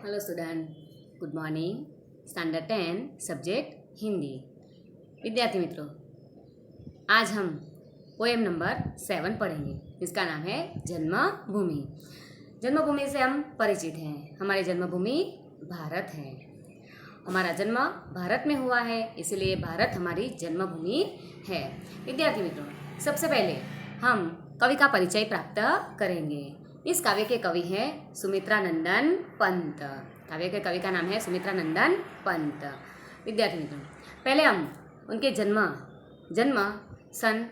Hello student, good morning. Standard 10 subject Hindi. विद्यार्थी मित्रों, आज हम पोएम नंबर 7 पढ़ेंगे। इसका नाम है जन्मभूमि। जन्मभूमि से हम परिचित हैं। हमारी जन्मभूमि भारत है। हमारा जन्म भारत में हुआ है, इसलिए भारत हमारी जन्मभूमि है। विद्यार्थी मित्रों, सबसे पहले हम कवि का परिचय प्राप्त करेंगे। इस काव्य के कवि हैं सुमित्रा नंदन पंत। काव्य के कवि का नाम है सुमित्रा नंदन पंत। विद्यार्थी मित्रों, पहले हम उनके जन्म सन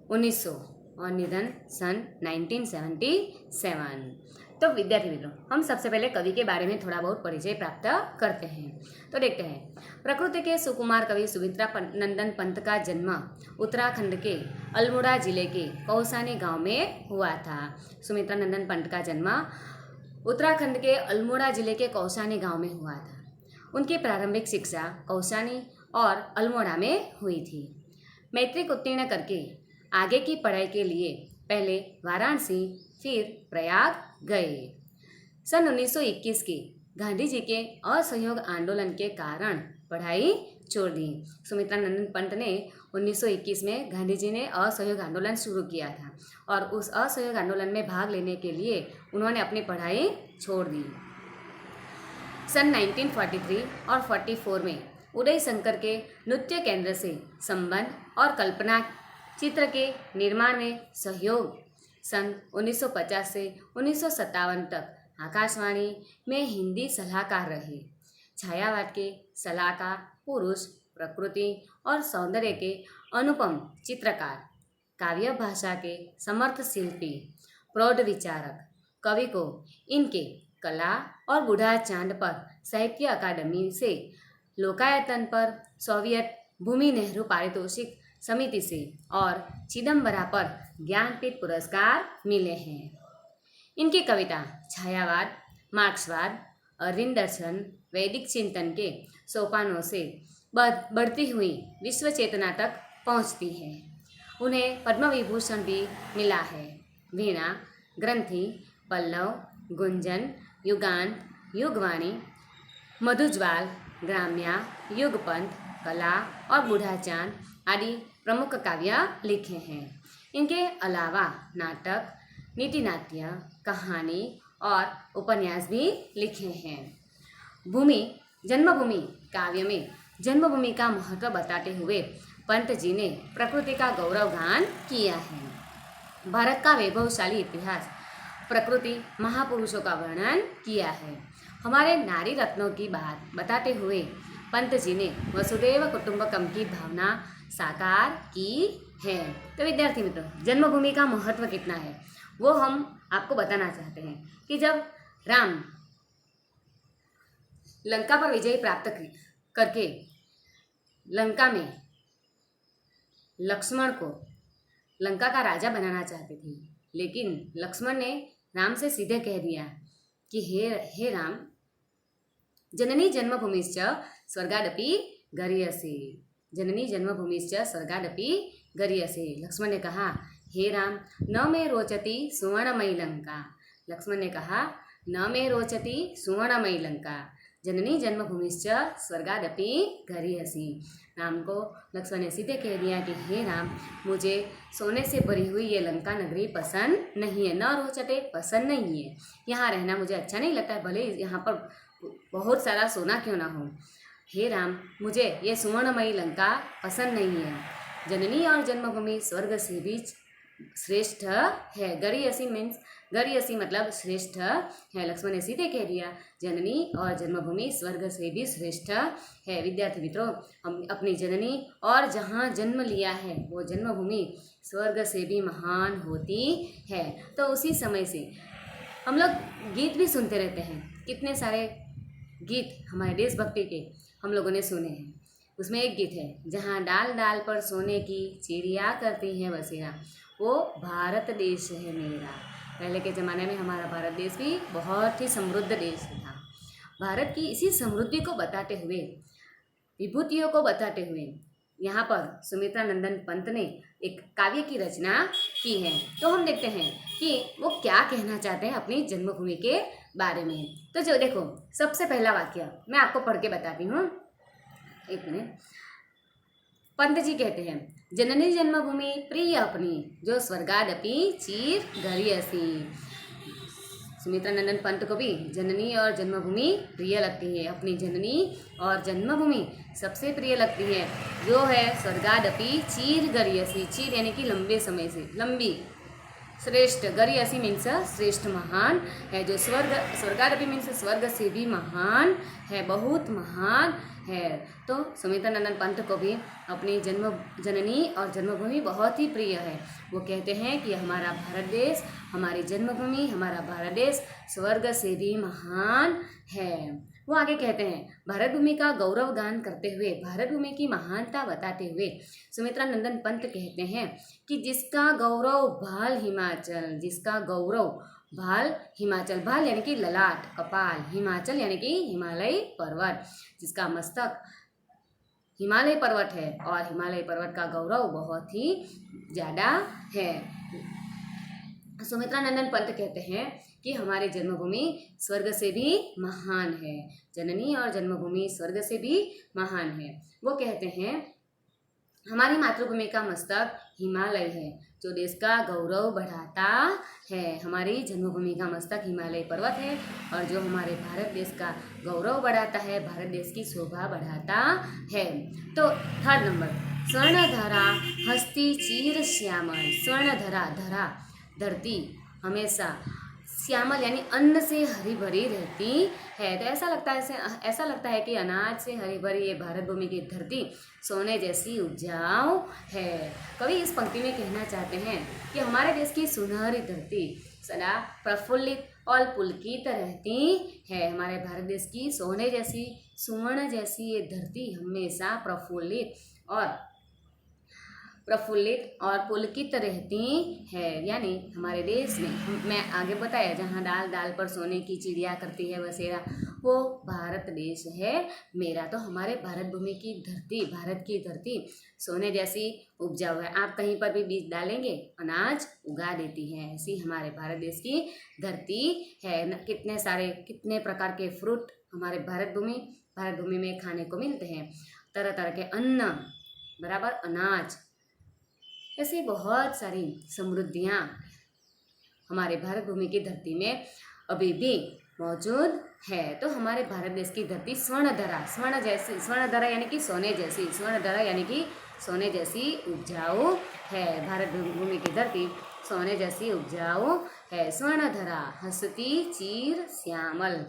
1900 और निधन सन 1977। तो विद्यार्थी मित्रों, हम सबसे पहले कवि के बारे में थोड़ा बहुत परिचय प्राप्त करते हैं। तो देखते हैं। प्रकृति के सुकुमार कवि सुमित्रा नंदन पंत का जन्म उत्तराखंड के अल्मोड़ा जिले के कौसानी गांव में हुआ था। सुमित्रा नंदन पंत का जन्म उत्तराखंड के अल्मोड़ा जिले के कौसानी गांव में हुआ था। उनकी प्रारंभिक शिक्षा कौसानी और अल्मोड़ा में हुई थी। मैट्रिक उत्तीर्ण करके आगे की पढ़ाई के लिए पहले वाराणसी फिर प्रयाग गए। सन 1921 के गांधी जी के असहयोग आंदोलन के कारण पढ़ाई छोड़ दी। सुमित्रा नंदन पंत ने 1921 में गांधी जी ने असहयोग आंदोलन शुरू किया था और उस असहयोग आंदोलन में भाग लेने के लिए उन्होंने अपनी पढ़ाई छोड़ दी। सन 1943 और 44 में उदय शंकर के नृत्य केंद्र से संबंध और कल्पना चित्र के निर्माण में सहयोग। सन 1950 से 1957 तक आकाशवाणी में हिंदी सलाहकार रहे। छायावाद के सलाहकार पुरुष, प्रकृति और सौंदर्य के अनुपम चित्रकार, काव्य भाषा के समर्थ शिल्पी, प्रौढ़ विचारक, कवि को इनके कला और बूढ़ा चांद पर साहित्य अकादमी से, लोकायतन पर सोवियत भूमि नेहरू पारितोषिक समिति से और चिदम्बरा पर ज्ञानपीठ पुरस्कार मिले हैं। इनकी कविता छायावाद, मार्क्सवाद, अरविंद दर्शन, वैदिक चिंतन के सोपानों से बढ़ती हुई विश्व चेतना तक पहुंचती है। उन्हें पद्म विभूषण भी मिला है। वीणा, ग्रंथि, पल्लव, गुंजन, युगांत, युगवाणी, मधुज्वाल, ग्राम्या, युगपंथ, कला और बूढ़ा चांद आदि प्रमुख काव्य लिखे हैं। इनके अलावा नाटक, नीति नाट्य, कहानी और उपन्यास भी लिखे हैं। जन्मभूमि काव्य में जन्मभूमि का महत्व बताते हुए पंत जी ने प्रकृति का गौरव गान किया है। भारत का वैभवशाली इतिहास, प्रकृति महापुरुषों का वर्णन किया है। हमारे नारी रत्नों की बात बताते हुए पंत जी ने वसुदेव कुटुंबकम की भावना साकार की है। तो विद्यार्थी मित्रों, जन्मभूमि का महत्व कितना है वो हम आपको बताना चाहते हैं कि जब राम लंका पर विजय प्राप्त करके लंका में लक्ष्मण को लंका का राजा बनाना चाहते थे, लेकिन लक्ष्मण ने राम से सीधे कह दिया कि हे राम, जननी जन्मभूमिश्च स्वर्गादपि गरीयसे। जननी जन्मभूमिश्च स्वर्गादपि गरीयसे। लक्ष्मण ने कहा, हे राम, न मे रोचति सुवर्णमयी लंका। लक्ष्मण ने कहा, न मे रोचति सुवर्णमयी लंका, जननी जन्मभूमिश्च स्वर्गादपि गरीयसी। राम को लक्ष्मण ने सीधे कह दिया कि हे राम, मुझे सोने से भरी हुई ये लंका नगरी पसंद नहीं है। न रोचते, पसंद नहीं है। यहाँ रहना मुझे अच्छा नहीं लगता है, भले यहाँ पर बहुत सारा सोना क्यों ना हो। हे राम, मुझे ये सुवर्णमयी लंका पसंद नहीं है। जननी और जन्मभूमि स्वर्ग से भी श्रेष्ठ है। गरीयसी मतलब श्रेष्ठ है। लक्ष्मण ने सीधे कह दिया, जननी और जन्मभूमि स्वर्ग से भी श्रेष्ठ है। विद्यार्थी मित्रों, हम अपनी जननी और जहाँ जन्म लिया है वो जन्मभूमि स्वर्ग से भी महान होती है। तो उसी समय से हम लोग गीत भी सुनते रहते हैं। कितने सारे गीत हमारे देशभक्ति के हम लोगों ने सुने हैं। उसमें एक गीत है, जहाँ डाल डाल पर सोने की चिड़िया करती हैं बसेरा, वो भारत देश है मेरा। पहले के ज़माने में हमारा भारत देश भी बहुत ही समृद्ध देश था। भारत की इसी समृद्धि को बताते हुए, विभूतियों को बताते हुए यहाँ पर सुमित्रा नंदन पंत ने एक काव्य की रचना की है। तो हम देखते हैं कि वो क्या कहना चाहते हैं अपनी जन्मभूमि के बारे में। तो जो देखो, सबसे पहला वाक्य मैं आपको पढ़ के बताती हूँ, एक मिनट। पंत जी कहते हैं, जननी जन्मभूमि प्रिय अपनी, जो स्वर्गादपि चीर गरियसी। सुमित्रा नंदन पंत को भी जननी और जन्मभूमि प्रिय लगती है, अपनी जननी और जन्मभूमि सबसे प्रिय लगती है, जो है स्वर्गादपि चीर गरियसी। चीर यानी कि लंबे समय से, लंबी, श्रेष्ठ, गरियसी मीन्स श्रेष्ठ, महान है, जो स्वर्गादपि मीन्स स्वर्ग से भी महान है, बहुत महान है। तो सुमित्रा नंदन पंत को भी अपनी जननी और जन्मभूमि बहुत ही प्रिय है। वो कहते हैं कि हमारा भारत देश, हमारी जन्मभूमि, हमारा भारत देश स्वर्ग से भी महान है। वो आगे कहते हैं, भारत भूमि का गौरव गान करते हुए, भारत भूमि की महानता बताते हुए सुमित्रा नंदन पंत कहते हैं कि जिसका गौरव भाल हिमाचल, जिसका गौरव भाल हिमाचल, भाल यानी कि ललाट, कपाल, हिमाचल यानी कि हिमालय पर्वत, जिसका मस्तक हिमालय पर्वत है और हिमालय पर्वत का गौरव बहुत ही ज़्यादा है। सुमित्रा नंदन पंत कहते हैं कि हमारी जन्मभूमि स्वर्ग से भी महान है, जननी और जन्मभूमि स्वर्ग से भी महान है। वो कहते हैं, हमारी मातृभूमि का मस्तक हिमालय है, जो देश का गौरव बढ़ाता है। हमारी जन्मभूमि का मस्तक हिमालय पर्वत है और जो हमारे भारत देश का गौरव बढ़ाता है, भारत देश की शोभा बढ़ाता है। तो थर्ड नंबर, स्वर्णधरा हस्ती चीर श्यामल। स्वर्णधरा, धरा धरती, हमेशा श्यामल यानी अन्न से हरी भरी रहती है। तो ऐसा लगता है कि अनाज से हरी भरी ये भारत भूमि की धरती सोने जैसी उपजाऊ है। कवि इस पंक्ति में कहना चाहते हैं कि हमारे देश की सुनहरी धरती सदा प्रफुल्लित और पुलकित रहती है। हमारे भारत देश की सोने जैसी, सुवर्ण जैसी ये धरती हमेशा प्रफुल्लित और पुलकित रहती है। यानी हमारे देश में, मैं आगे बताया, जहाँ डाल डाल पर सोने की चिड़िया करती है बसेरा, वो भारत देश है मेरा। तो हमारे भारत भूमि की धरती, भारत की धरती सोने जैसी उपजाऊ है। आप कहीं पर भी बीज डालेंगे, अनाज उगा देती है। ऐसी हमारे भारत देश की धरती है। कितने प्रकार के फ्रूट हमारे भारत भूमि में खाने को मिलते हैं। तरह तरह के अन्न बराबर अनाज, ऐसी बहुत सारी समृद्धियाँ हमारे भारत भूमि की धरती में अभी भी मौजूद है। तो हमारे भारत देश की धरती स्वर्णधरा यानी कि सोने जैसी, स्वर्णधरा यानी कि सोने जैसी उपजाऊ है। भारत भूमि की धरती सोने जैसी उपजाऊ है। स्वर्णधरा हंसती चीर श्यामल,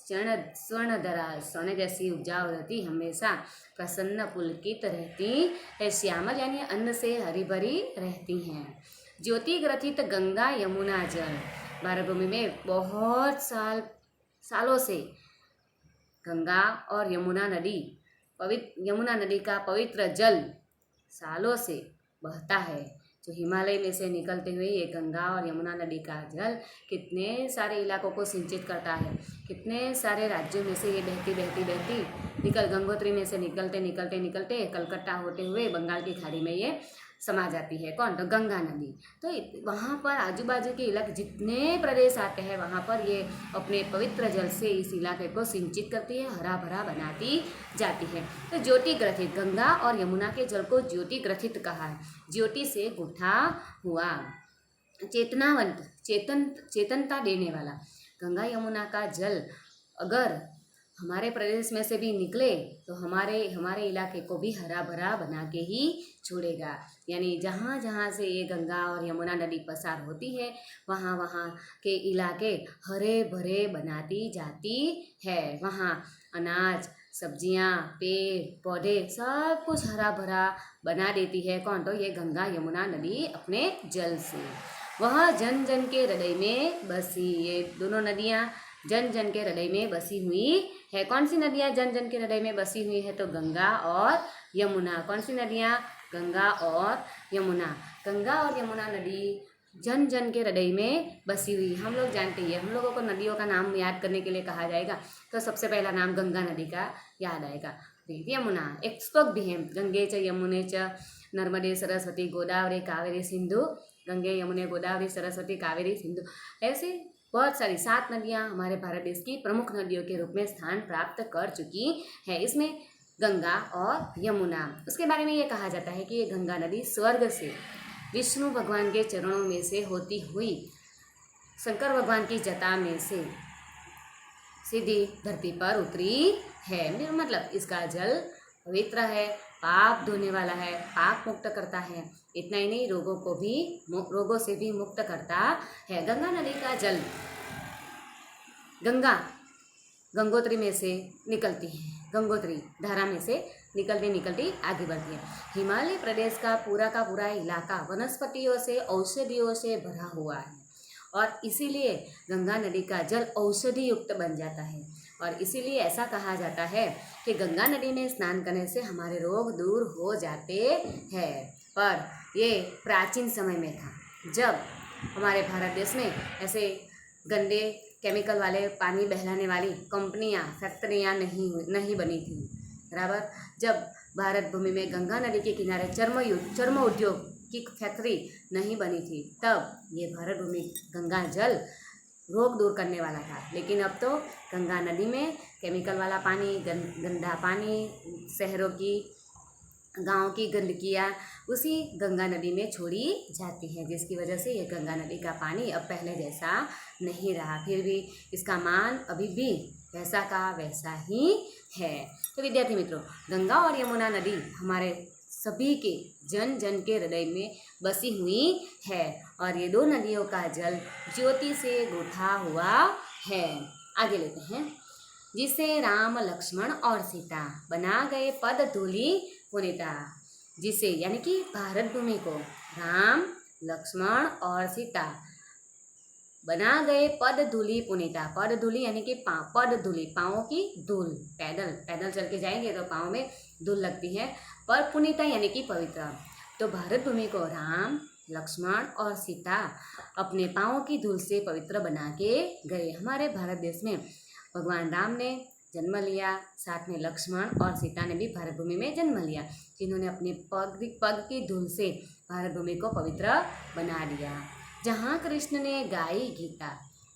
स्वर्णधरा सोने जैसी उपजाऊ रहती, हमेशा प्रसन्न पुलकित रहती है। श्यामल यानी अन्न से हरी भरी रहती हैं। ज्योति ग्रथित गंगा यमुना जल, भारत भूमि में बहुत सालों से गंगा और यमुना नदी का पवित्र जल सालों से बहता है। जो हिमालय में से निकलते हुए ये गंगा और यमुना नदी का जल कितने सारे इलाकों को सिंचित करता है। कितने सारे राज्यों में से ये बहती गंगोत्री में से निकलते कलकत्ता होते हुए बंगाल की खाड़ी में ये समा जाती है। कौन? तो गंगा नदी। तो वहाँ पर आजू बाजू के इलाके जितने प्रदेश आते हैं, वहाँ पर ये अपने पवित्र जल से इस इलाके को सिंचित करती है, हरा भरा बनाती जाती है। तो ज्योति ग्रथित, गंगा और यमुना के जल को ज्योति ग्रथित कहा है। ज्योति से गुठा हुआ, चेतनावंत, चेतनता देने वाला। गंगा यमुना का जल अगर हमारे प्रदेश में से भी निकले तो हमारे इलाके को भी हरा भरा बना के ही छोड़ेगा। यानी जहाँ जहाँ से ये गंगा और यमुना नदी पसार होती है, वहाँ के इलाके हरे भरे बनाती जाती है। वहाँ अनाज, सब्जियाँ, पेड़ पौधे सब कुछ हरा भरा बना देती है। कौन? तो ये गंगा यमुना नदी अपने जल से। वह जन जन के हृदय में बसी, ये दोनों नदियाँ जन जन के हृदय में बसी हुई है। कौन सी नदियाँ जन जन के हृदय में बसी हुई है? तो गंगा और यमुना। कौन सी नदियाँ? गंगा और यमुना। गंगा और यमुना नदी जन जन के हृदय में बसी हुई। हम लोग जानते ही है, हम लोगों को नदियों का नाम याद करने के लिए कहा जाएगा तो सबसे पहला नाम गंगा नदी का याद आएगा। यमुना एक श्लोक भी है, गंगे च यमुने च नर्मदे सरस्वती गोदावरी कावेरी सिंधु गंगे, यमुने, गोदावरी, सरस्वती, कावेरी, सिंधु, ऐसे बहुत सारी 7 नदियाँ हमारे भारत देश की प्रमुख नदियों के रूप में स्थान प्राप्त कर चुकी है। इसमें गंगा और यमुना, उसके बारे में ये कहा जाता है कि ये गंगा नदी स्वर्ग से विष्णु भगवान के चरणों में से होती हुई शंकर भगवान की जटा में से सीधी धरती पर उतरी है। मतलब इसका जल पवित्र है, पाप धोने वाला है, पाप मुक्त करता है। इतना ही नहीं, रोगों से भी मुक्त करता है। गंगा नदी का जल गंगोत्री में से निकलती है, गंगोत्री धारा में से निकलती आगे बढ़ती है। हिमालय प्रदेश का पूरा इलाका वनस्पतियों से, औषधियों से भरा हुआ है और इसीलिए गंगा नदी का जल औषधि युक्त बन जाता है। और इसीलिए ऐसा कहा जाता है कि गंगा नदी में स्नान करने से हमारे रोग दूर हो जाते हैं। पर ये प्राचीन समय में था, जब हमारे भारत देश में ऐसे गंदे केमिकल वाले पानी बहलाने वाली कंपनियां, फैक्ट्रियां नहीं बनी थी। बराबर, जब भारत भूमि में गंगा नदी के किनारे चर्म उद्योग की फैक्ट्री नहीं बनी थी, तब ये भारत भूमि गंगा जल रोग दूर करने वाला था। लेकिन अब तो गंगा नदी में केमिकल वाला पानी, गंदा पानी, शहरों की, गांव की गंदगियाँ उसी गंगा नदी में छोड़ी जाती है, जिसकी वजह से ये गंगा नदी का पानी अब पहले जैसा नहीं रहा। फिर भी इसका मान अभी भी वैसा का वैसा ही है। तो विद्यार्थी मित्रों, गंगा और यमुना नदी हमारे सभी के जन जन के हृदय में बसी हुई है और ये 2 नदियों का जल ज्योति से गूंथा हुआ है। आगे लेते हैं। जिसे राम, लक्ष्मण और सीता बना गए पद धूलि पुनीता, जिसे यानी कि भारत भूमि को राम, लक्ष्मण और सीता बना गए पद धूलि पुनीता। पद धूलि यानी कि पद धूलि, पाँवों की धूल, पैदल चल के जाएंगे तो पाँव में धूल लगती है। पर पुनीता यानी कि पवित्र। तो भारत भूमि को राम, लक्ष्मण और सीता अपने पाँवों की धूल से पवित्र बना के गए। हमारे भारत देश में भगवान राम ने जन्म लिया, साथ में लक्ष्मण और सीता ने भी भारत भूमि में जन्म लिया, जिन्होंने अपने पग की धूल से भारत भूमि को पवित्र बना दिया। जहाँ कृष्ण ने गाई गीता,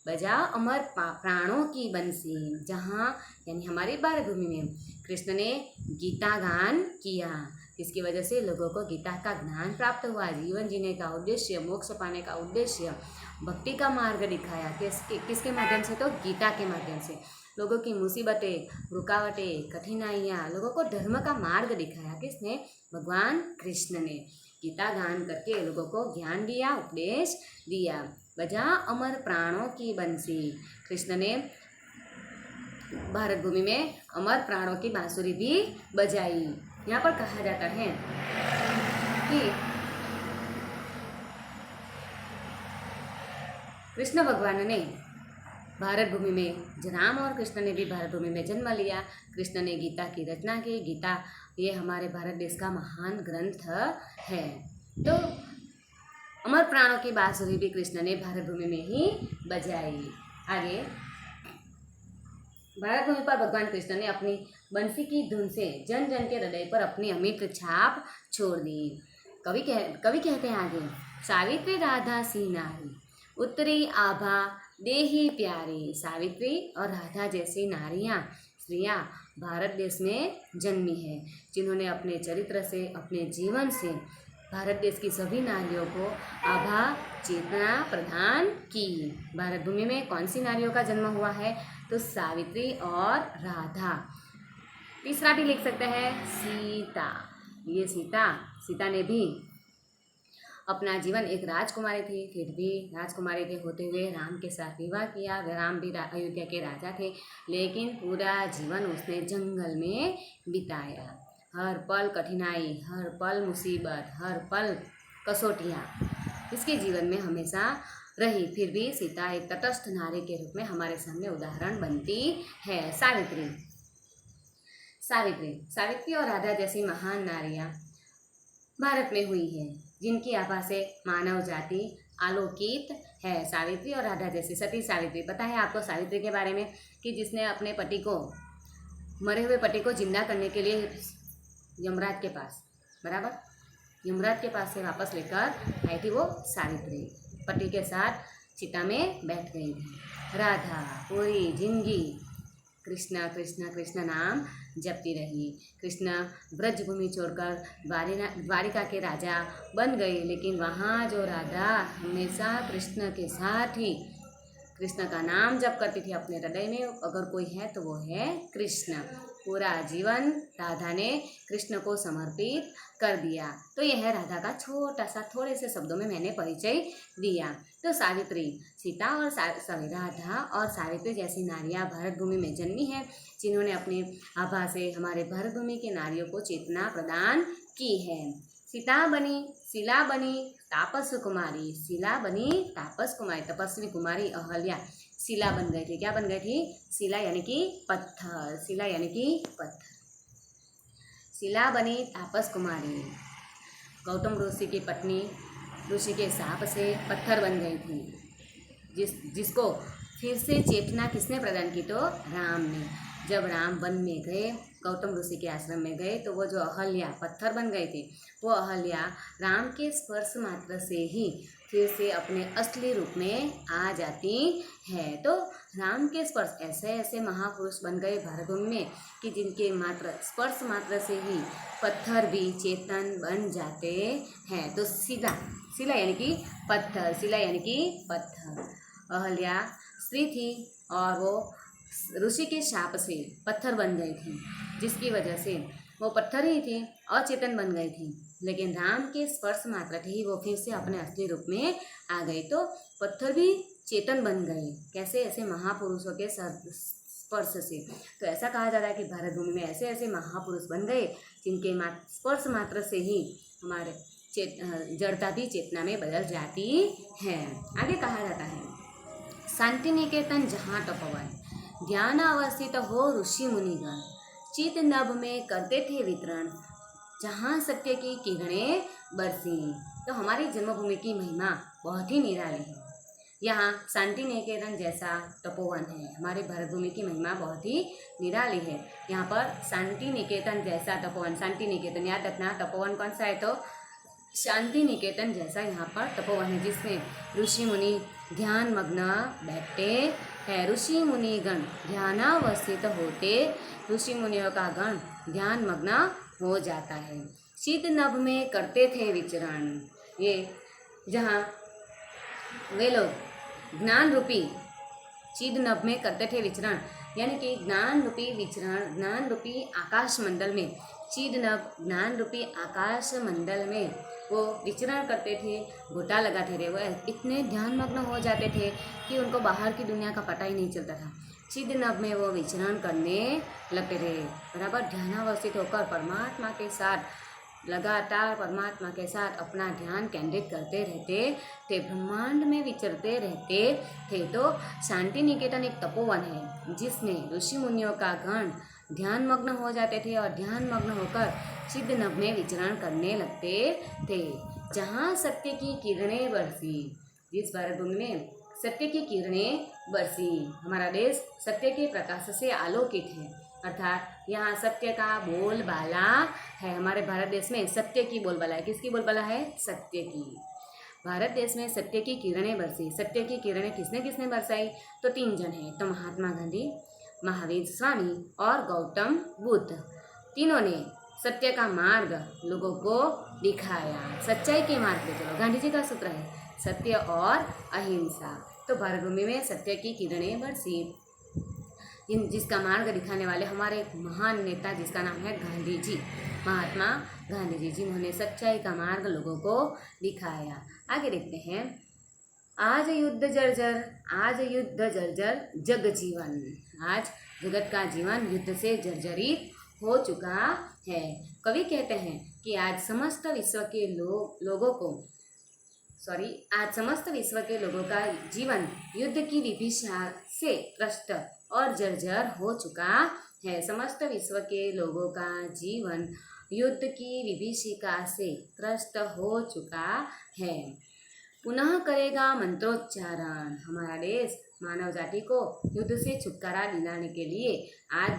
बजा अमर प्राणों की बंसी, जहाँ यानी हमारी भारत भूमि में कृष्ण ने गीता गान किया, जिसकी वजह से लोगों को गीता का ज्ञान प्राप्त हुआ। जीवन जीने का उद्देश्य, मोक्ष पाने का उद्देश्य, भक्ति का मार्ग दिखाया। किसके माध्यम से? तो गीता के माध्यम से। लोगों की मुसीबतें, रुकावटें, कठिनाइयाँ, लोगों को धर्म का मार्ग दिखाया। किसने? भगवान कृष्ण ने गीता गान करके लोगों को ज्ञान दिया, उपदेश दिया। बजा अमर प्राणों की बंसी, कृष्ण ने भारत भूमि में अमर प्राणों की बांसुरी भी बजाई। यहाँ पर कहा जाता है कि कृष्ण भगवान ने भारत भूमि में, राम और कृष्ण ने भी भारत भूमि में जन्म लिया। कृष्ण ने गीता की रचना की। गीता ये हमारे भारत देश का महान ग्रंथ है। तो अमर प्राणों की बांसुरी भी कृष्ण ने भारत भूमि में ही बजाई। आगे, भारत भूमि पर भगवान कृष्ण ने अपनी बंसी की धुन से जन जन के हृदय पर अपनी अमिट छाप छोड़ दी। कवि कहते हैं आगे, सावित्री राधा सी नारी, उत्तरी आभा देही प्यारी। सावित्री और राधा जैसी स्त्रियां भारत देश में जन्मी है, जिन्होंने अपने चरित्र से, अपने जीवन से भारत देश की सभी नारियों को आभा, चेतना प्रदान की। भारत भूमि में कौन सी नारियों का जन्म हुआ है? तो सावित्री और राधा। तीसरा भी लिख सकते हैं, सीता। ये सीता ने भी अपना जीवन, एक राजकुमारी थी, फिर भी राजकुमारी के होते हुए राम के साथ विवाह किया। राम भी अयोध्या के राजा थे, लेकिन पूरा जीवन उसने जंगल में बिताया। हर पल कठिनाई, हर पल मुसीबत, हर पल कसौटियाँ इसके जीवन में हमेशा रही। फिर भी सीता एक तटस्थ नारी के रूप में हमारे सामने उदाहरण बनती है। सावित्री और राधा जैसी महान नारियाँ भारत में हुई है, जिनकी आभा से मानव जाति आलोकित है। सावित्री और राधा जैसी सती सावित्री, पता है आपको सावित्री के बारे में, कि जिसने अपने पति को, मरे हुए पति को जिंदा करने के लिए यमराज के पास, बराबर, यमराज के पास से वापस लेकर आई थी वो सावित्री। पति के साथ चिता में बैठ गई थी। राधा पूरी जिंदगी कृष्णा कृष्णा कृष्ण नाम जपती रही। कृष्ण ब्रजभूमि छोड़कर द्वारिका के राजा बन गए, लेकिन वहाँ जो राधा हमेशा कृष्ण के साथ ही कृष्ण का नाम जप करती थी। अपने हृदय में अगर कोई है तो वो है कृष्ण। पूरा जीवन राधा ने कृष्ण को समर्पित कर दिया। तो यह है राधा का छोटा सा, थोड़े से शब्दों में मैंने परिचय दिया। तो सावित्री, सीता और राधा और सावित्री जैसी नारियां भारत भूमि में जन्मी है, जिन्होंने अपनी आभा से हमारे भारत भूमि के नारियों को चेतना प्रदान की है। सीता बनी, शिला बनी तापस कुमारी, शिला बनी तापस कुमारी, तपस्वी कुमारी अहल्या शिला बन गई थी। क्या बन गई थी? शिला यानी कि पत्थर, शिला यानी कि पत्थर। शिला बनी तापस कुमारी, गौतम ऋषि की पत्नी ऋषि के शाप से पत्थर बन गई थी, जिसको फिर से चेतना किसने प्रदान की? तो राम ने। जब राम वन में गए, गौतम ऋषि के आश्रम में गए, तो वो जो अहल्या पत्थर बन गई थी, वो अहल्या राम के स्पर्श मात्र से ही फिर से अपने असली रूप में आ जाती है। तो राम के स्पर्श, ऐसे ऐसे महापुरुष बन गए भारत भूमि में कि जिनके मात्र स्पर्श मात्र से ही पत्थर भी चेतन बन जाते हैं। तो शिला यानी कि पत्थर, शिला यानी कि पत्थर। अहल्या स्त्री थी और वो ऋषि के शाप से पत्थर बन गई थी, जिसकी वजह से वो पत्थर ही थी, अचेतन बन गई थी। लेकिन राम के स्पर्श मात्र से ही वो फिर से अपने असली रूप में आ गई। तो पत्थर भी चेतन बन गए। कैसे? ऐसे महापुरुषों के स्पर्श से। तो ऐसा कहा जा रहा है कि भारत भूमि में ऐसे ऐसे महापुरुष बन गए जिनके स्पर्श मात्र से ही हमारे जड़ता भी चेतना में बदल जाती है। आगे कहा जाता है, शांति निकेतन जहाँ तपोवन, ज्ञान अवस्थित हो ऋषि मुनिगण, चित नभ में करते थे वितरण, जहाँ सत्य की किरणें बरसी। तो हमारी जन्मभूमि की महिमा बहुत ही निराली है। यहाँ शांति निकेतन जैसा तपोवन है। हमारे भारत भूमि की महिमा बहुत ही निराली है। यहाँ पर शांति निकेतन जैसा तपोवन, शांति निकेतन याद रखना, तपोवन कौन सा है? तो शांति निकेतन जैसा यहाँ पर तपोवन है, जिसमें ऋषि मुनि ध्यान मग्न बैठते हैं। ऋषि मुनि गण ध्यानावस्थित होते, ऋषि मुनियों का गण ध्यान मग्न हो जाता है। शीत नभ में करते थे विचरण, ये जहाँ वे लोग ज्ञान रूपी चिद नभ में करते थे विचरण, यानी कि ज्ञान रूपी विचरण, ज्ञान रूपी आकाश मंडल में, चिद नभ ज्ञान रूपी आकाश मंडल में वो विचरण करते थे, गोता लगाते थे। वो इतने ध्यानमग्न हो जाते थे कि उनको बाहर की दुनिया का पता ही नहीं चलता था। चिद नभ में वो विचरण करने लगते थे, बराबर ध्यानावस्थित होकर परमात्मा के साथ, लगातार परमात्मा के साथ अपना ध्यान केंद्रित करते रहते थे, ब्रह्मांड में विचरते रहते थे। तो शांति निकेतन एक तपोवन है, जिसमें ऋषि मुनियों का गण ध्यान मग्न हो जाते थे और ध्यान मग्न होकर सिद्ध नभ में विचरण करने लगते थे, जहाँ सत्य की किरणें बरसी। जिस भारत भूमि में सत्य की किरणें बरसी, हमारा देश सत्य के प्रकाश से आलोकित है, अर्थात यहाँ सत्य का बोलबाला है। हमारे भारत देश में सत्य की बोलबाला है। किसकी बोलबाला है? सत्य की। भारत देश में सत्य की किरणें बरसी। सत्य की किरणें किसने किसने बरसाई? तो 3 जन हैं, तो महात्मा गांधी, महावीर स्वामी और गौतम बुद्ध। तीनों ने सत्य का मार्ग लोगों को दिखाया, सच्चाई के मार्ग पे चलो। गांधी जी का सूत्र है सत्य और अहिंसा। तो भारत भूमि में सत्य की किरणें बरसी, जिसका मार्ग दिखाने वाले हमारे महान नेता, जिसका नाम है गांधी जी, महात्मा गांधी जी, जिन्होंने सच्चाई का मार्ग लोगों को दिखाया। आगे देखते हैं, आज युद्ध जर्जर, आज युद्ध जर्जर जग जीवन, आज जगत का जीवन युद्ध से जर्जरित हो चुका है। कवि कहते हैं कि आज समस्त विश्व के लोगों का जीवन युद्ध की विभीषा से त्रस्त और जर्जर हो चुका है। समस्त विश्व के लोगों का जीवन युद्ध की विभीषिका से त्रस्त हो चुका है। पुनः करेगा मंत्रोच्चारण, हमारा देश मानव जाति को युद्ध से छुटकारा दिलाने के लिए आज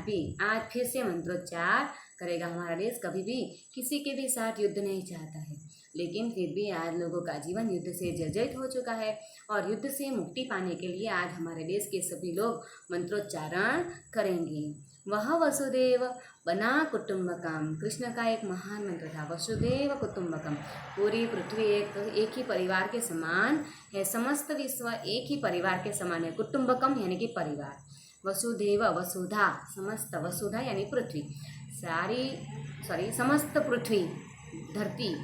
फिर से मंत्रोच्चार करेगा। हमारा देश कभी भी किसी के भी साथ युद्ध नहीं चाहता है, लेकिन फिर भी आज लोगों का जीवन युद्ध से जर्जरित हो चुका है और युद्ध से मुक्ति पाने के लिए आज हमारे देश के सभी लोग मंत्रोच्चारण करेंगे। वह वसुदेव बना कुटुंबकम, कृष्ण का एक महान मंत्र था, वसुदेव कुटुंबकम। पूरी पृथ्वी एक ही परिवार के समान है, समस्त विश्व एक ही परिवार के समान है। कुटुंबकम यानी कि परिवार, वसुदेव वसुधा, समस्त, वसुधा यानी पृथ्वी, समस्त पृथ्वी, धरती,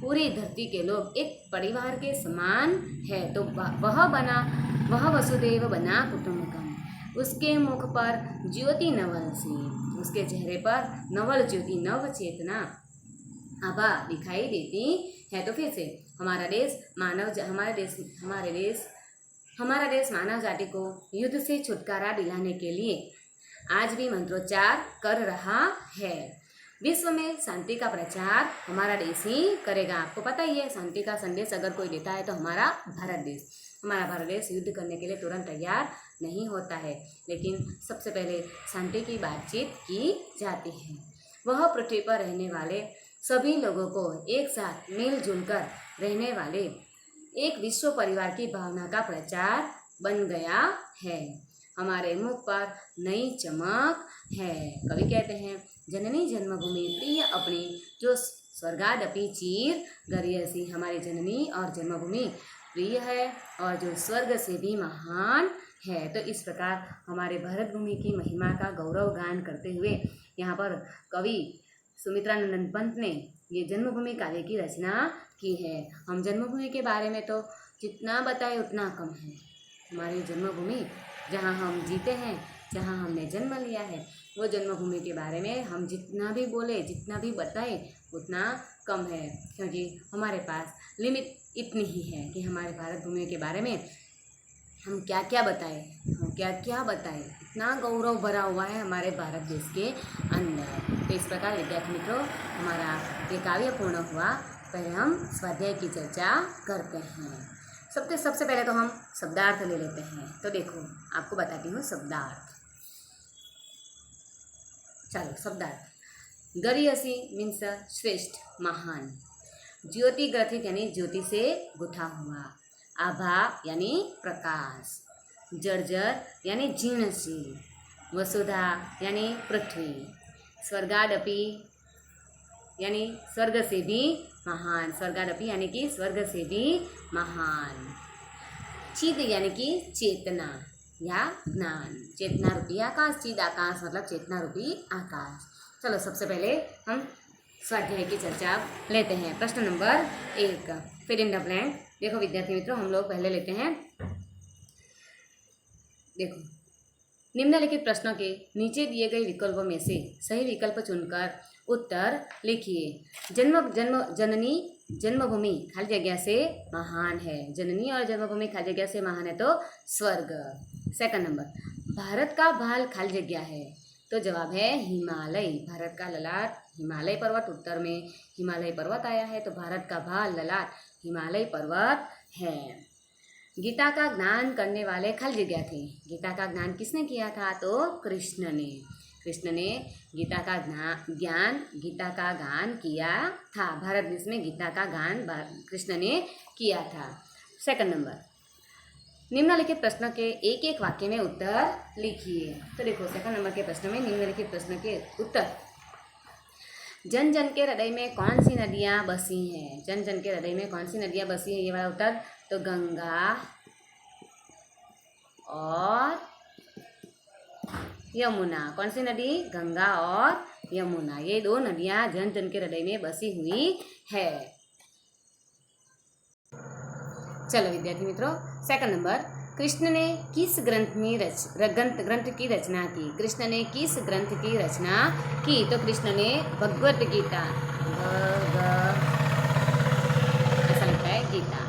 पूरी धरती के लोग एक परिवार के समान है। तो वह वसुदेव बना कुटुंबकम, उसके मुख पर ज्योति नवल सी, उसके चेहरे पर नवल ज्योति, नव चेतना आभा दिखाई देती है। तो फिर से हमारा देश मानव जाति को युद्ध से छुटकारा दिलाने के लिए आज भी मंत्रोच्चार कर रहा है। विश्व में शांति का प्रचार हमारा देश ही करेगा। आपको पता ही है, शांति का संदेश अगर कोई देता है तो हमारा भारत देश युद्ध करने के लिए तुरंत तैयार नहीं होता है, लेकिन सबसे पहले शांति की बातचीत की जाती है। वह पृथ्वी पर रहने वाले सभी लोगों को एक साथ मिलजुल कर रहने वाले एक विश्व परिवार की भावना का प्रचार बन गया है। हमारे मुख पर नई चमक है। कवि कहते हैं, जननी जन्मभूमि प्रिय अपनी, जो स्वर्गादपि चीर गरियसी। हमारी जननी और जन्मभूमि प्रिय है और जो स्वर्ग से भी महान है। तो इस प्रकार हमारे भारत भूमि की महिमा का गौरव गान करते हुए यहाँ पर कवि सुमित्रानंदन पंत ने ये जन्मभूमि काव्य की रचना की है। हम जन्मभूमि के बारे में तो जितना बताए उतना कम है। हमारी जन्मभूमि, जहाँ हम जीते हैं, जहाँ हमने जन्म लिया है, वो जन्मभूमि के बारे में हम जितना भी बोले, जितना भी बताए उतना कम है, क्योंकि हमारे पास लिमिट इतनी ही है कि हमारे भारत भूमि के बारे में हम क्या क्या बताएं। इतना गौरव भरा हुआ है हमारे भारत देश के अंदर। तो इस प्रकार विद्यार्थी मित्रों, हमारा ये काव्य पूर्ण हुआ। पहले हम स्वाध्याय की चर्चा करते हैं। सबसे पहले तो हम शब्दार्थ ले लेते हैं। तो देखो, आपको बताती हूँ शब्दार्थ। चलो, शब्दार्थ। गरियसी मीन्स श्रेष्ठ, महान। ज्योति ग्रथित यानी ज्योति से गुथा हुआ। आभा यानी प्रकाश। जर्जर यानी जीर्णशील। वसुधा यानी पृथ्वी। स्वर्गादपि यानी स्वर्ग से भी महान। स्वर्गादपि यानी कि स्वर्ग से भी महान। चिद यानी कि चेतना या ज्ञान। चेतना रूपी आकाश, चिद आकाश मतलब चेतना रूपी आकाश। चलो, सबसे पहले हम स्वाध्याय की चर्चा लेते हैं। प्रश्न number 1, fill in the blank. देखो विद्यार्थी मित्रों, हम लोग पहले लेते हैं, देखो, निम्नलिखित प्रश्नों के नीचे दिए गए विकल्पों में से सही विकल्प चुनकर उत्तर लिखिए। जननी जन्मभूमि खाली जगह से महान है। जननी और जन्मभूमि खाली जगह से महान है तो स्वर्ग। सेकंड नंबर, भारत का भाल खाली जगह है तो जवाब है हिमालय। भारत का ललाट हिमालय पर्वत, उत्तर में हिमालय पर्वत आया है तो भारत का भाल ललाट हिमालय पर्वत है। गीता का ज्ञान करने वाले खाली जगह थे। गीता का ज्ञान किसने किया था तो कृष्ण ने। कृष्ण ने गीता का गान किया था। भारत देश में गीता का गान कृष्ण ने किया था। सेकंड नंबर, निम्नलिखित प्रश्न के एक एक वाक्य में उत्तर लिखिए। तो देखो, सेकंड नंबर के प्रश्न में निम्नलिखित प्रश्न के उत्तर। जन जन के हृदय में कौन सी नदियाँ बसी हैं। जन जन के हृदय में कौन सी नदियाँ बसी हैं, ये वाला उत्तर। तो गंगा और यमुना। कौन सी नदी, गंगा और यमुना। ये दो नदियाँ जन जन के हृदय में बसी हुई है। चलो विद्यार्थी मित्रों, सेकंड नंबर, कृष्ण ने किस ग्रंथ की रचना की। कृष्ण ने किस ग्रंथ की रचना की तो कृष्ण ने भगवद गीता, ऐसा लिखा है गीता,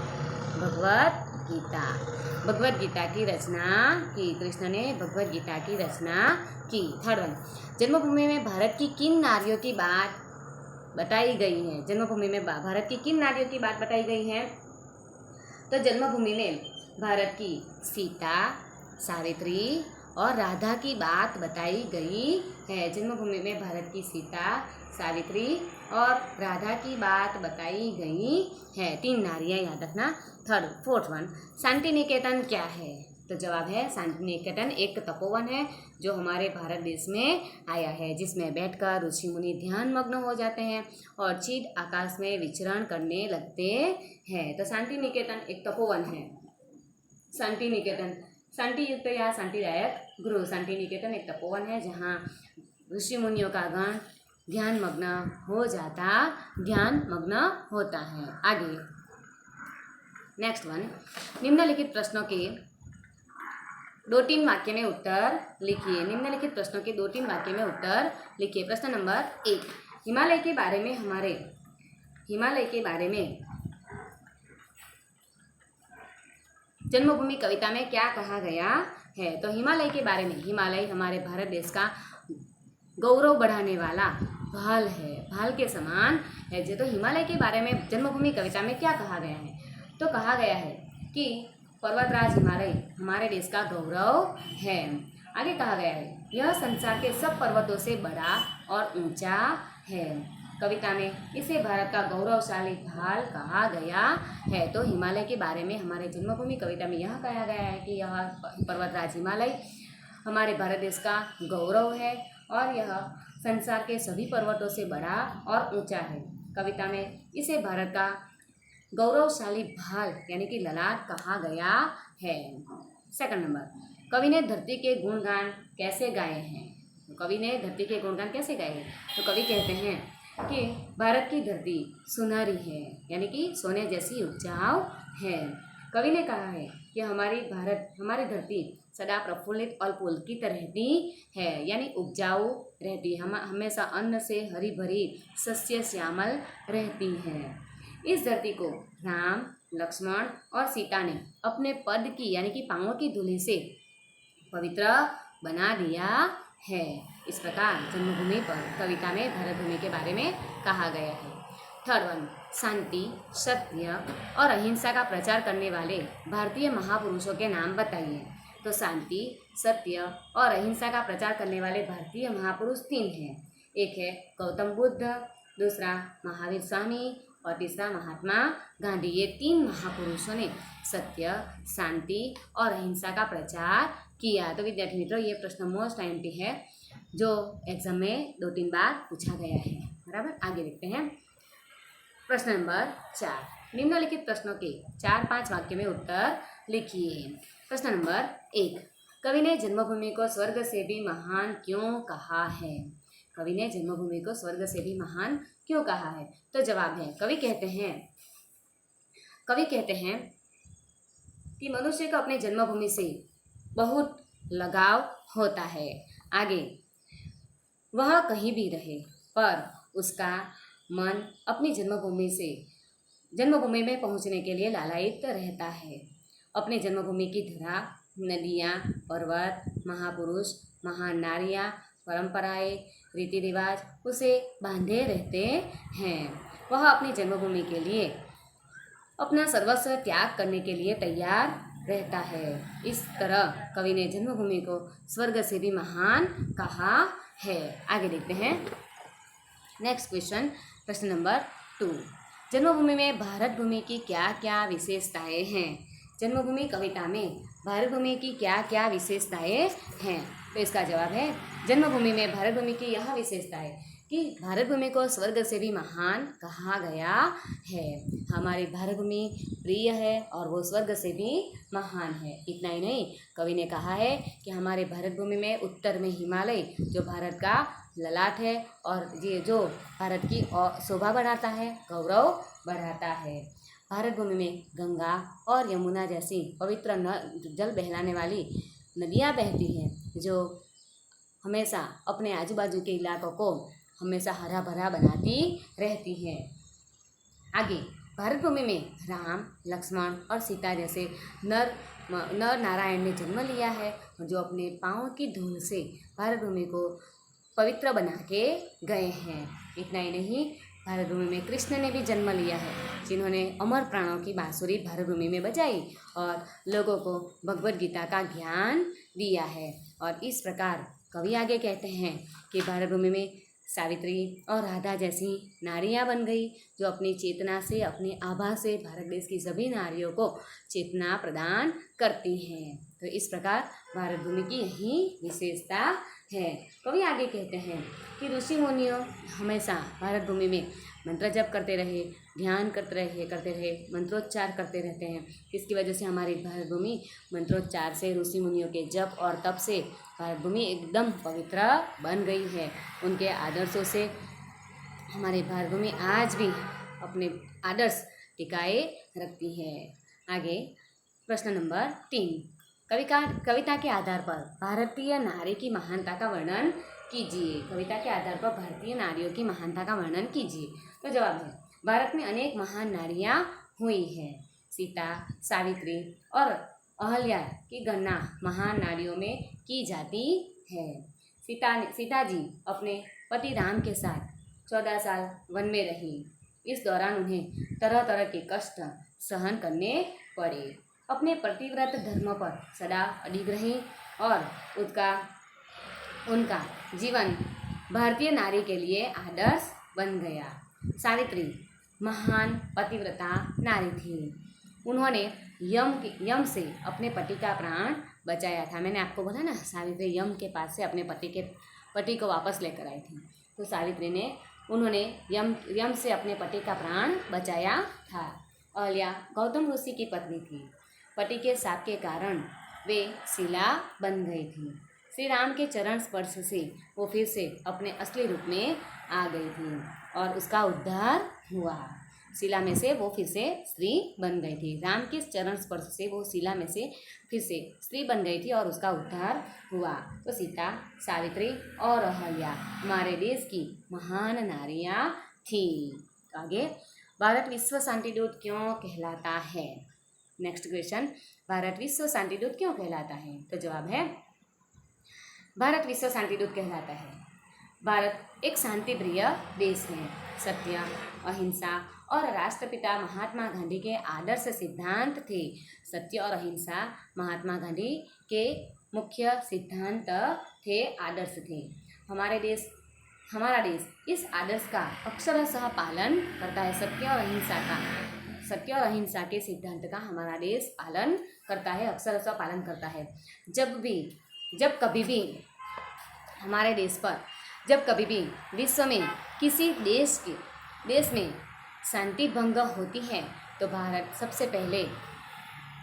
भगवद गीता की रचना की। कृष्ण ने भगवद गीता की रचना की। थर्ड वन, जन्मभूमि में भारत की किन नारियों की बात बताई गई है। जन्मभूमि में भारत की किन नारियों की बात बताई गई है तो जन्मभूमि में भारत की सीता, सावित्री और राधा की बात बताई गई है। जन्मभूमि में भारत की सीता, सावित्री और राधा की बात बताई गई है। 3 नारियाँ याद रखना। फोर्थ वन, शांति निकेतन क्या है? तो जवाब है शांति निकेतन एक तपोवन है जो हमारे भारत देश में आया है, जिसमें बैठकर ऋषि मुनि ध्यान मग्न हो जाते हैं और चीड़ आकाश में विचरण करने लगते हैं। तो शांति निकेतन एक तपोवन है। शांति निकेतन शांति युक्त या शांतिदायक गृह। शांति निकेतन एक तपोवन है जहाँ ऋषि मुनियों का गण ध्यान मग्न होता है। आगे नेक्स्ट वन, निम्नलिखित प्रश्नों के 2-3 वाक्य में उत्तर लिखिए। निम्नलिखित प्रश्नों के 2-3 वाक्य में उत्तर लिखिए। प्रश्न नंबर 1, हिमालय के बारे में जन्मभूमि कविता में क्या कहा गया है? तो हिमालय के बारे में, हिमालय हमारे भारत देश का गौरव बढ़ाने वाला भाल है, भाल के समान है। तो हिमालय के बारे में जन्मभूमि कविता में क्या कहा गया है? तो कहा गया है कि पर्वतराज हिमालय हमारे देश का गौरव है। आगे कहा गया है यह संसार के सब पर्वतों से बड़ा और ऊंचा है। कविता में इसे भारत का गौरवशाली भाल कहा गया है। तो हिमालय के बारे में हमारे जन्मभूमि कविता में यह कहा गया है कि यह पर्वतराज हिमालय हमारे भारत देश का गौरव है और यह संसार के सभी पर्वतों से बड़ा और ऊंचा है। कविता में इसे भारत का गौरवशाली भाल यानी कि ललाट कहा गया है। सेकंड नंबर, कवि ने धरती के गुणगान कैसे गाए हैं? कवि ने धरती के गुणगान कैसे गाए हैं? तो कवि कहते हैं कि भारत की धरती सुनहरी है यानी कि सोने जैसी उपजाऊ है। कवि ने कहा है कि हमारी धरती सदा प्रफुल्लित और पुलकित रहती है यानी उपजाऊ रहती है, हमेशा अन्न से हरी भरी सस्य श्यामल रहती है। इस धरती को राम, लक्ष्मण और सीता ने अपने पद की यानी कि पांवों की धूलि से पवित्र बना दिया है। इस प्रकार जन्मभूमि पर कविता में भारत भूमि के बारे में कहा गया है। थर्ड वन, शांति, सत्य और अहिंसा का प्रचार करने वाले भारतीय महापुरुषों के नाम बताइए। तो शांति, सत्य और अहिंसा का प्रचार करने वाले भारतीय महापुरुष 3 हैं। एक है गौतम बुद्ध, दूसरा महावीर स्वामी और तीसरा महात्मा गांधी। ये 3 महापुरुषों ने सत्य, शांति और अहिंसा का प्रचार किया। तो विद्यार्थी मित्रों, ये प्रश्न मोस्ट IMP है जो एग्जाम में 2-3 बार पूछा गया है। बराबर, आगे देखते हैं। प्रश्न नंबर 4, निम्नलिखित प्रश्नों के 4-5 वाक्य में उत्तर लिखिए। प्रश्न नंबर 1, कवि ने जन्मभूमि को स्वर्ग से भी महान क्यों कहा है? कवि ने जन्मभूमि को स्वर्ग से भी महान क्यों कहा है? तो जवाब है कवि कहते हैं कि मनुष्य को अपने जन्मभूमि से बहुत लगाव होता है। आगे, वह कहीं भी रहे पर उसका मन अपनी जन्मभूमि में पहुंचने के लिए लालायित रहता है। अपनी जन्मभूमि की धरा, नदियाँ, पर्वत, महापुरुष, महान नारियाँ, परंपराएं, रीति रिवाज उसे बांधे रहते हैं। वह अपनी जन्मभूमि के लिए अपना सर्वस्व त्याग करने के लिए तैयार रहता है। इस तरह कवि ने जन्मभूमि को स्वर्ग से भी महान कहा है। आगे देखते हैं नेक्स्ट क्वेश्चन। प्रश्न नंबर 2, जन्मभूमि में भारत भूमि की क्या क्या विशेषताएं हैं? जन्मभूमि कविता में भारत भूमि की क्या क्या विशेषताएं हैं? तो इसका जवाब है जन्मभूमि में भारत भूमि की यह विशेषता है कि भारत भूमि को स्वर्ग से भी महान कहा गया है। हमारी भारत भूमि प्रिय है और वो स्वर्ग से भी महान है। इतना ही नहीं, कवि ने कहा है कि हमारे भारत भूमि में उत्तर में हिमालय जो भारत का ललाट है और ये जो भारत की शोभा बढ़ाता है, गौरव बढ़ाता है। भारत भूमि में गंगा और यमुना जैसी पवित्र जल बहलाने वाली नदियाँ बहती हैं जो हमेशा अपने आजू बाजू के इलाकों को हमेशा हरा भरा बनाती रहती हैं। आगे, भारत भूमि में राम, लक्ष्मण और सीता जैसे नर नारायण ने जन्म लिया है जो अपने पाँव की धूल से भारत भूमि को पवित्र बना के गए हैं। इतना ही नहीं, भारत भूमि में कृष्ण ने भी जन्म लिया है, जिन्होंने अमर प्राणों की बांसुरी भारत भूमि में बजाई और लोगों को भगवद गीता का ज्ञान दिया है। और इस प्रकार कवि आगे कहते हैं कि भारत भूमि में सावित्री और राधा जैसी नारियां बन गई, जो अपनी चेतना से, अपनी आभा से भारत देश की सभी नारियों को चेतना प्रदान करती हैं। तो इस प्रकार भारत भूमि की यही विशेषता है। कवि आगे कहते हैं कि ऋषि मुनियों हमेशा भारत भूमि में मंत्र जप करते रहे, ध्यान करते रहे, मंत्रोच्चार करते रहते हैं। इसकी वजह से हमारी भारत भूमि मंत्रोच्चार से, ऋषि मुनियों के जप और तप से भारत भूमि एकदम पवित्र बन गई है। उनके आदर्शों से हमारी भारत भूमि आज भी अपने आदर्श टिकाए रखती है। आगे प्रश्न नंबर 3, कविता के आधार पर भारतीय नारी की महानता का वर्णन कीजिए। कविता के आधार पर भारतीय नारियों की महानता का वर्णन कीजिए। तो जवाब है, भारत में अनेक महान नारियां हुई हैं। सीता, सावित्री और अहल्या की गणना महान नारियों में की जाती है। सीता जी अपने पति राम के साथ 14 साल वन में रही। इस दौरान उन्हें तरह तरह के कष्ट सहन करने पड़े। अपने प्रतिव्रत धर्म पर सदा अडिग रही और उनका जीवन भारतीय नारी के लिए आदर्श बन गया। सावित्री महान पतिव्रता नारी थी। उन्होंने यम से अपने पति का प्राण बचाया था। मैंने आपको बोला ना, सावित्री यम के पास से अपने पति को वापस लेकर आई थी। तो सावित्री उन्होंने यम से अपने पति का प्राण बचाया था। अहल्या गौतम ऋषि की पत्नी थी। पति के शाप के कारण वे शिला बन गई थी। श्री राम के चरण स्पर्श से वो फिर से अपने असली रूप में आ गई थी और उसका उद्धार हुआ। शिला में से वो फिर से स्त्री बन गई थी। राम के चरण स्पर्श से वो शिला में से फिर से स्त्री बन गई थी और उसका उद्धार हुआ। तो सीता, सावित्री और अहल्या हमारे देश की महान नारियां थी। आगे, भारत विश्व शांति दूत क्यों कहलाता है? नेक्स्ट क्वेश्चन, भारत विश्व शांति दूत क्यों कहलाता है? तो जवाब है, भारत विश्व शांति दूत कहलाता है। भारत एक शांति प्रिय देश है। सत्य, अहिंसा और राष्ट्रपिता महात्मा गांधी के आदर्श सिद्धांत थे। सत्य और अहिंसा महात्मा गांधी के मुख्य सिद्धांत थे, आदर्श थे। हमारा देश इस आदर्श का अक्षरशः पालन करता है। सत्य और अहिंसा के सिद्धांत का हमारा देश पालन करता है, अक्षरशः पालन करता है। जब कभी भी हमारे देश पर, जब कभी भी विश्व में किसी देश में शांति भंग होती है, तो भारत सबसे पहले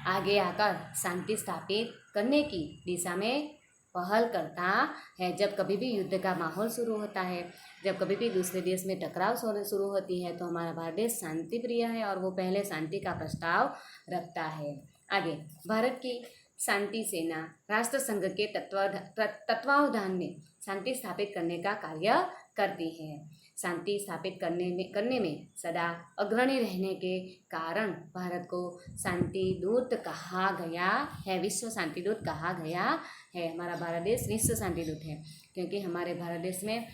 आगे आकर शांति स्थापित करने की दिशा में पहल करता है। जब कभी भी युद्ध का माहौल शुरू होता है, जब कभी भी दूसरे देश में टकराव शुरू होती है, तो हमारा भारत देश शांति प्रिय है और वो पहले शांति का प्रस्ताव रखता है। आगे, भारत की शांति सेना राष्ट्र संघ के तत्वावधान में शांति स्थापित करने का कार्य करती है। शांति स्थापित करने में सदा अग्रणी रहने के कारण भारत को शांति दूत कहा गया है, विश्व शांति दूत कहा गया है। हमारा भारत देश विश्व शांति दूत है, क्योंकि हमारे भारत देश में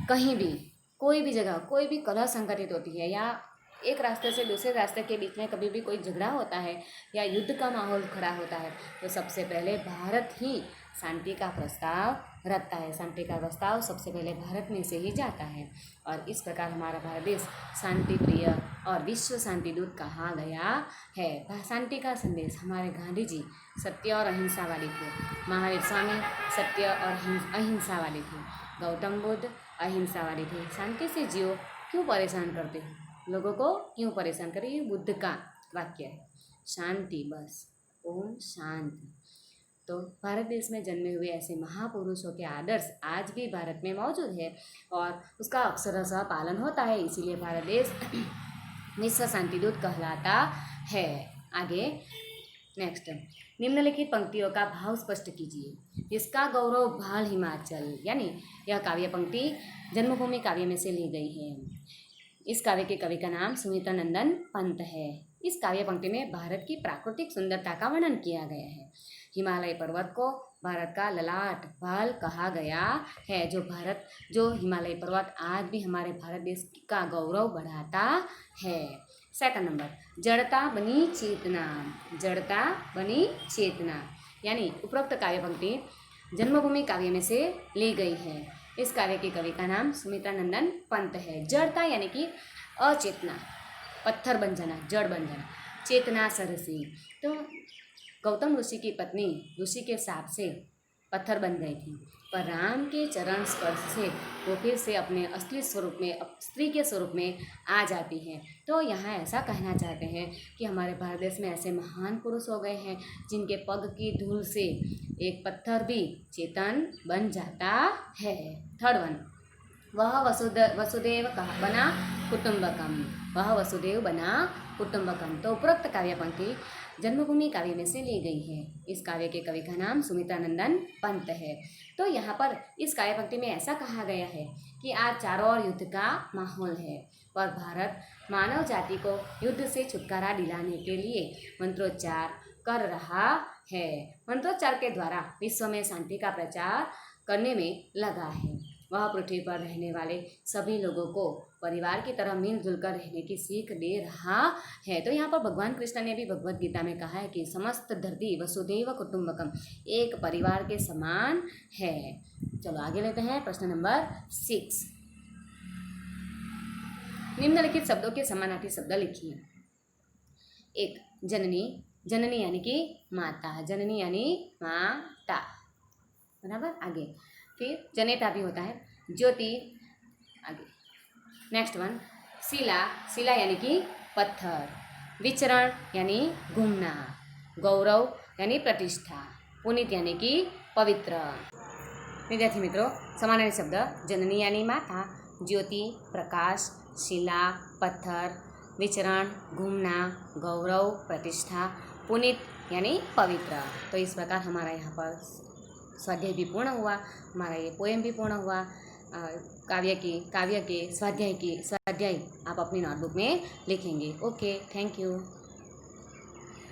कहीं भी, कोई भी जगह, कोई भी कलह संघटित होती है या एक रास्ते से दूसरे रास्ते के बीच में कभी भी कोई झगड़ा होता है या युद्ध का माहौल खड़ा होता है, तो सबसे पहले भारत ही शांति का प्रस्ताव रखता है। शांति का प्रस्ताव सबसे पहले भारत में से ही जाता है और इस प्रकार हमारा भारत देश शांति प्रिय और विश्व शांति दूत कहा गया है। शांति का संदेश हमारे गांधी जी सत्य और अहिंसा वाले थे। महावीर स्वामी सत्य और अहिंसा वाले थे। गौतम बुद्ध अहिंसा वाले थे। शांति से जियो, क्यों परेशान करते हो लोगों को, क्यों परेशान करें? ये बुद्ध का वाक्य है, शांति बस, ओम शांति। तो भारत देश में जन्मे हुए ऐसे महापुरुषों के आदर्श आज भी भारत में मौजूद है और उसका अक्षरशः पालन होता है, इसीलिए भारत देश विश्व शांति दूत कहलाता है। आगे नेक्स्ट, निम्नलिखित पंक्तियों का भाव स्पष्ट कीजिए। इसका गौरव भाल हिमाचल, यानी यह काव्य पंक्ति जन्मभूमि काव्य में से ली गई है। इस काव्य के कवि का नाम सुमित्रानंदन पंत है। इस काव्य पंक्ति में भारत की प्राकृतिक सुंदरता का वर्णन किया गया है। हिमालय पर्वत को भारत का ललाट भाल कहा गया है। जो हिमालय पर्वत आज भी हमारे भारत देश का गौरव बढ़ाता है। सेकंड नंबर, जड़ता बनी चेतना। जड़ता बनी चेतना यानी उपरोक्त काव्य पंक्ति जन्मभूमि काव्य में से ली गई है। इस काव्य के कवि का नाम सुमित्रानंदन पंत है। जड़ता यानी कि अचेतना, पत्थर बन जाना, जड़ बन जाना। चेतना सरसी, तो गौतम ऋषि की पत्नी ऋषि के शाप से पत्थर बन गई थी, पर राम के चरण स्पर्श से वो फिर से अपने असली स्वरूप में, स्त्री के स्वरूप में आ जाती हैं। तो यहाँ ऐसा कहना चाहते हैं कि हमारे भारत देश में ऐसे महान पुरुष हो गए हैं जिनके पग की धूल से एक पत्थर भी चेतन बन जाता है। थर्ड वन, वह वसुदेव बना कुटुंबकम। वह वसुदेव बना कुटुंबकम, तो उपरोक्त काव्य पंक्ति जन्मभूमि काव्य में से ली गई है। इस काव्य के कवि का नाम सुमित्रानंदन पंत है। तो यहाँ पर इस काव्य पंक्ति में ऐसा कहा गया है कि आज चारों ओर युद्ध का माहौल है, पर भारत मानव जाति को युद्ध से छुटकारा दिलाने के लिए मंत्रोच्चार कर रहा है। मंत्रोच्चार के द्वारा विश्व में शांति का प्रचार करने में लगा है। वह पृथ्वी पर रहने वाले सभी लोगों को परिवार की तरह मिलजुल कर रहने की सीख दे रहा है। तो यहाँ पर भगवान कृष्ण ने भी भगवत गीता में कहा है कि समस्त धरती वसुधैव कुटुंबकम, एक परिवार के समान है। चलो आगे लेते हैं प्रश्न नंबर 6। निम्नलिखित शब्दों के समानार्थी शब्द लिखिए। 1, जननी। जननी यानी कि माता, जननी यानी माता, बराबर। आगे फिर जनेता भी होता है, ज्योति। आगे नेक्स्ट वन, शिला। शिला यानी कि पत्थर। विचरण यानी घूमना। गौरव यानी प्रतिष्ठा। पुनीत यानी कि पवित्र। विद्यार्थी मित्रों, समानार्थी शब्द जननी यानी माता, ज्योति प्रकाश, शिला पत्थर, विचरण घूमना, गौरव प्रतिष्ठा, पुनीत यानी पवित्र। तो इस प्रकार हमारा यहाँ पर स्वाध्याय भी पूर्ण हुआ, हमारा ये पोएम भी पूर्ण हुआ। काव्य के स्वाध्याय आप अपनी नोटबुक में लिखेंगे। Okay, thank you.